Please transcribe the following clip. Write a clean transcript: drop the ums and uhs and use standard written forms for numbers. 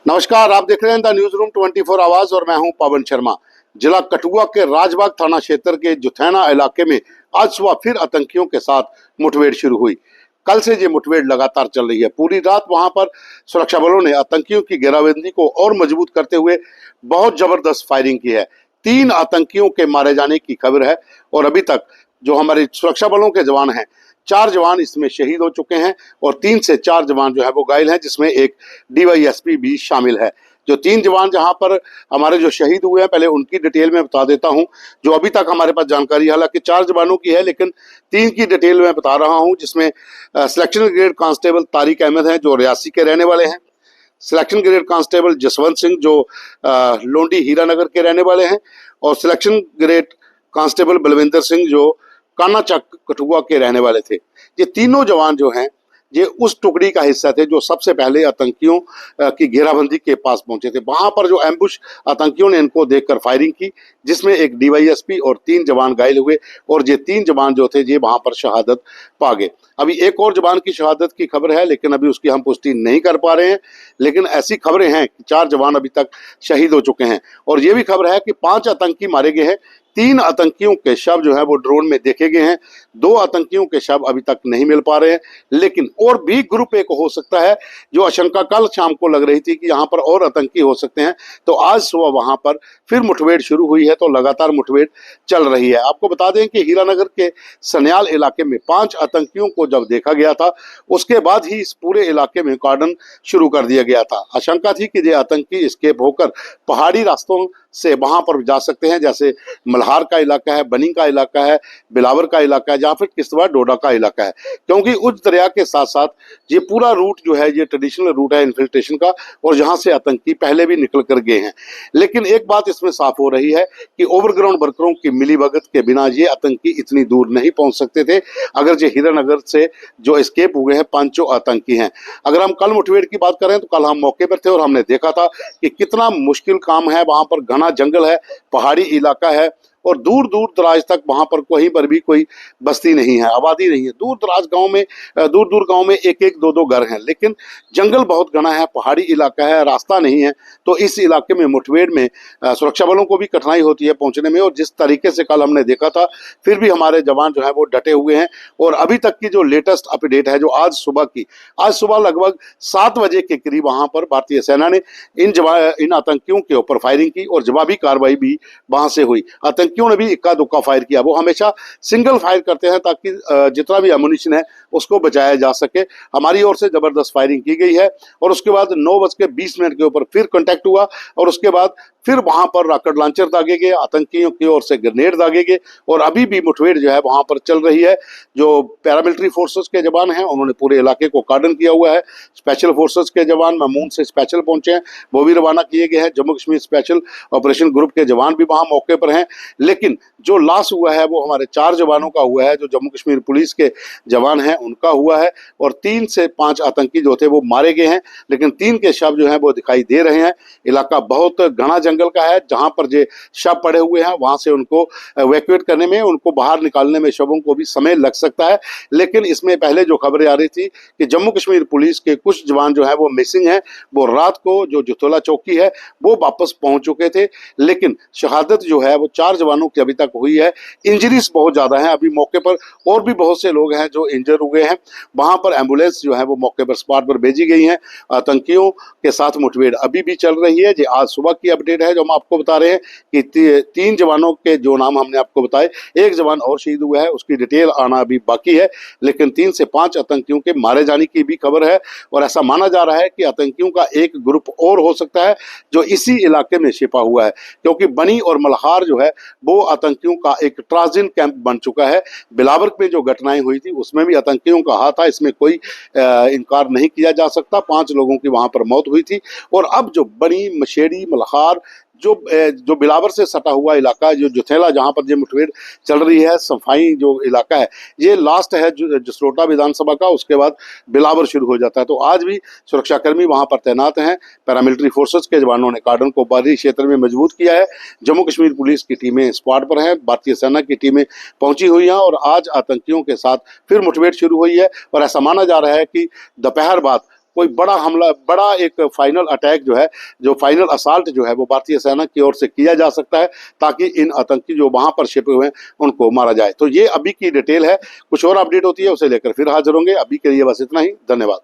नमस्कार, आप देख रहे हैं द न्यूज रूम 24 आवाज और मैं हूं पवन शर्मा। जिला कठुआ के राजबाग थाना क्षेत्र के जुथैना इलाके में आज सुबह फिर आतंकियों के साथ मुठभेड़ शुरू हुई। कल से ये मुठभेड़ लगातार चल रही है। पूरी रात वहां पर सुरक्षा बलों ने आतंकियों की घेराबंदी को और मजबूत करते हुए बहुत जबरदस्त फायरिंग की है। 3 आतंकियों के मारे जाने की खबर है और अभी तक जो हमारे सुरक्षा बलों के जवान हैं, 4 जवान इसमें शहीद हो चुके हैं और 3 से 4 जवान जो है वो घायल हैं, जिसमें एक डीवाईएसपी भी शामिल है। जो 3 जवान जहां पर हमारे जो शहीद हुए हैं, पहले उनकी डिटेल में बता देता हूं। जो अभी तक हमारे पास जानकारी, हालांकि 4 जवानों की है लेकिन 3 की डिटेल में बता रहा हूं, जिसमें selection grade constable Tariq Ahmed हैं जो रियासी के रहने वाले हैं। Selection grade constable Jaswant Singh जो लोंडी हीरानगर के रहने वाले हैं और selection grade constable Balwinder Singh जो कानाचक कठुआ के रहने वाले थे। ये तीनों जवान जो हैं ये उस टुकड़ी का हिस्सा थे जो सबसे पहले आतंकियों की घेराबंदी के पास पहुंचे थे। वहां पर जो एम्बुश आतंकियों ने इनको देखकर फायरिंग की, जिसमें एक डीवाईएसपी और 3 जवान घायल हुए और ये 3 जवान जो थे ये वहां पर शहादत पा गए। अभी एक और जवान की शहादत की खबर है लेकिन अभी उसकी हम पुष्टि नहीं कर पा रहे हैं, लेकिन ऐसी खबरें हैं कि 4 जवान अभी तक शहीद हो चुके हैं। और ये भी खबर है कि 5 आतंकी मारे गए हैं। 3 आतंकियों के शव जो है वो ड्रोन में देखे गए हैं। 2 आतंकियों के शव अभी तक नहीं मिल पा रहे हैं, लेकिन और भी ग्रुप एक हो सकता है जो आशंका कल शाम को लग रही थी कि यहाँ पर और आतंकी हो सकते हैं। तो आज सुबह वहां पर फिर मुठभेड़ शुरू हुई है, तो लगातार मुठभेड़ चल रही है। आपको बता दें कि हीरानगर के सन्याल इलाके में 5 आतंकियों को जब देखा गया था, उसके बाद ही इस पूरे इलाके में कार्डन शुरू कर दिया गया था। आशंका थी कि ये आतंकी एस्केप होकर पहाड़ी रास्तों से वहां पर जा सकते हैं, जैसे मल्हार का इलाका है, बनी का इलाका है, बिलावर का इलाका है, या फिर किश्तवाड़ डोडा का इलाका है, क्योंकि उस दरिया के साथ साथ ये पूरा रूट जो है ये ट्रेडिशनल रूट है इन्फिल्ट्रेशन का, और जहां से आतंकी पहले भी निकल कर गए हैं। लेकिन एक बात इसमें साफ हो रही है कि ओवरग्राउंड वर्करों की मिलीभगत के बिना ये आतंकी इतनी दूर नहीं पहुंच सकते थे। अगर ये हीरानगर से जो एस्केप हुए हैं 5 आतंकी हैं। अगर हम कल मुठभेड़ की बात करें तो कल हम मौके पर थे और हमने देखा था कि कितना मुश्किल काम है। वहां पर घना जंगल है, पहाड़ी इलाका है और दूर दूर दराज तक वहां पर कहीं पर भी कोई बस्ती नहीं है, आबादी नहीं है। दूर दराज गांव में दूर दूर गांव में एक एक दो दो घर हैं, लेकिन जंगल बहुत घना है, पहाड़ी इलाका है, रास्ता नहीं है। तो इस इलाके में मुठभेड़ में सुरक्षा बलों को भी कठिनाई होती है पहुंचने में। और जिस तरीके से कल हमने देखा था, फिर भी हमारे जवान जो है वो डटे हुए हैं। और अभी तक की जो लेटेस्ट अपडेट है जो आज सुबह लगभग 7 बजे के करीब वहां पर भारतीय सेना ने इन आतंकियों के ऊपर फायरिंग की और जवाबी कार्रवाई भी वहां से हुई। आतंकियों ने भी इक्का दुक्का फायर किया। वो हमेशा सिंगल फायर करते हैं ताकि जितना भी एमुनिशन है उसको बचाया जा सके। हमारी ओर से जबरदस्त फायरिंग की गई है और उसके बाद 9:20 के ऊपर फिर कांटेक्ट हुआ और उसके बाद फिर वहां पर रॉकेट लॉन्चर दागे गए, आतंकियों की ओर से ग्रेनेड दागे गए और अभी भी मुठभेड़ जो है वहां पर चल रही है। जो पैरामिलिट्री फोर्सेस के जवान हैं उन्होंने पूरे इलाके को कार्डन किया हुआ है। स्पेशल फोर्सेस के जवान मामून से स्पेशल पहुंचे हैं, वो भी रवाना किए गए हैं। Jammu Kashmir special operation group के जवान भी वहां मौके पर हैं। लेकिन जो लॉस हुआ है वो हमारे 4 जवानों का हुआ है, जो जम्मू कश्मीर पुलिस के जवान हैं उनका हुआ है और 3 से 5 आतंकी जो थे वो मारे गए हैं, लेकिन 3 के शव जो हैं वो दिखाई दे रहे हैं। इलाका बहुत घना जंगल का है, जहां पर जो शव पड़े हुए हैं वहां से उनको इवैक्यूएट करने में, उनको बाहर निकालने में शवों को भी समय लग सकता है। लेकिन इसमें पहले जो खबरें आ रही थी कि जम्मू कश्मीर पुलिस के कुछ जवान जो है वो मिसिंग है, वो रात को जो जुथोला चौकी है वो वापस पहुंच चुके थे। लेकिन शहादत जो है वो 4 जवानों की अभी तक हुई है। इंजरीज बहुत ज्यादा है। अभी मौके पर और भी बहुत से लोग हैं जो इंजर हुए हैं। वहां पर एम्बुलेंस जो है वो मौके पर स्पॉट पर भेजी गई है। आतंकियों के साथ मुठभेड़ अभी भी चल रही है। ये आज सुबह की अपडेट है जो हम आपको बता रहे हैं कि 3 जवानों के जो नाम हमने आपको बताए, एक जवान और शहीद हुआ है, उसकी डिटेल आना अभी बाकी है। लेकिन 3 से 5 आतंकियों के मारे जाने की भी खबर है और ऐसा माना जा रहा है कि आतंकियों का एक ग्रुप और हो सकता है जो इसी इलाके में छिपा हुआ है, क्योंकि बनी और मल्हार जो है वो आतंकियों का एक ट्रांजिट कैंप बन चुका है। बिलावर में जो घटनाएं हुई थी उसमें भी आतंकियों का हाथ था, इसमें कोई इनकार नहीं किया जा सकता। 5 लोगों की वहां पर मौत हुई थी। और अब जो बनी, मशेड़ी, मल्हार, जो बिलावर से सटा हुआ इलाका, जो जुथेला जहां पर ये मुठभेड़ चल रही है, सफाई जो इलाका है, ये लास्ट है जसरोटा विधानसभा का, उसके बाद बिलावर शुरू हो जाता है। तो आज भी सुरक्षाकर्मी वहां पर तैनात हैं। पैरामिलिट्री फोर्सेस के जवानों ने कार्डन को बाहरी क्षेत्र में मजबूत किया है। जम्मू कश्मीर पुलिस की टीमें स्पॉट पर हैं, भारतीय सेना की टीमें पहुंची हुई हैं और आज आतंकियों के साथ फिर मुठभेड़ शुरू हुई है। और ऐसा माना जा रहा है कि दोपहर बाद कोई बड़ा हमला, बड़ा एक फाइनल अटैक जो है, जो फाइनल असॉल्ट जो है वो भारतीय सेना की ओर से किया जा सकता है, ताकि इन आतंकी जो वहां पर छिपे हुए हैं उनको मारा जाए। तो ये अभी की डिटेल है, कुछ और अपडेट होती है उसे लेकर फिर हाजिर होंगे। अभी के लिए बस इतना ही, धन्यवाद।